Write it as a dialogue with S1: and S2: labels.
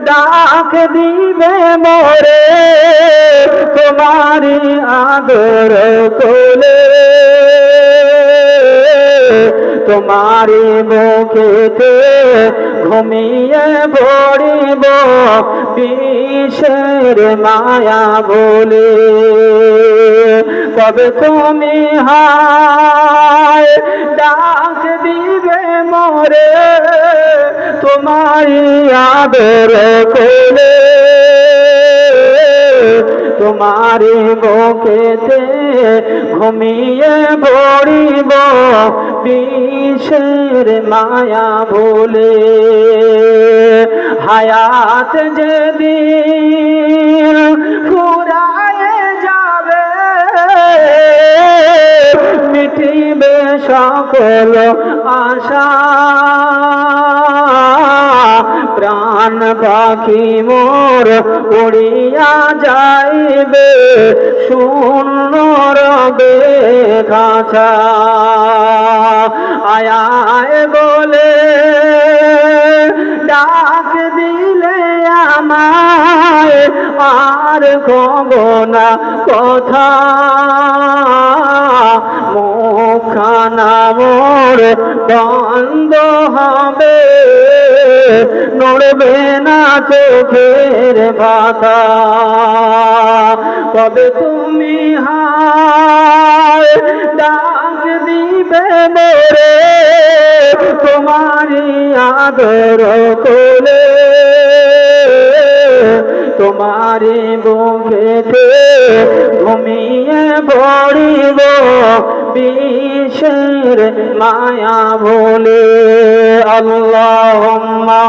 S1: ডাক দিবে মোরে তোমারি আদর কোলে তোমারি মুখেতে ঘুমিয়ে পড়িব বিষের মায়া বলে কবে তুমি হায় ডাক দিবে মোরে তোমারি আদর কোলে তোমারি বুকেতে ঘুমিয়ে পড়িব বিষের মায়া ভুলে হায়াত যেদিন ফুরায়ে যাবে মিটিবে সকল আশা প্রাণ পাখি মোর উড়িয়া যাইবে শূন্য রবে খাঁচা আয় আয় বলে ডাক দিলে আমায় আর কবো না কথা মুখখানা মোর বন্ধ হবে নড়বে না চোখের পাতা কবে তুমি হায় ডাক দিবে মোরে তোমারি আদর কোলে তোমারি বুকেতে ঘুমিয়ে পড়িব বিষের মায়া ভুলে আল্লাহুম্মা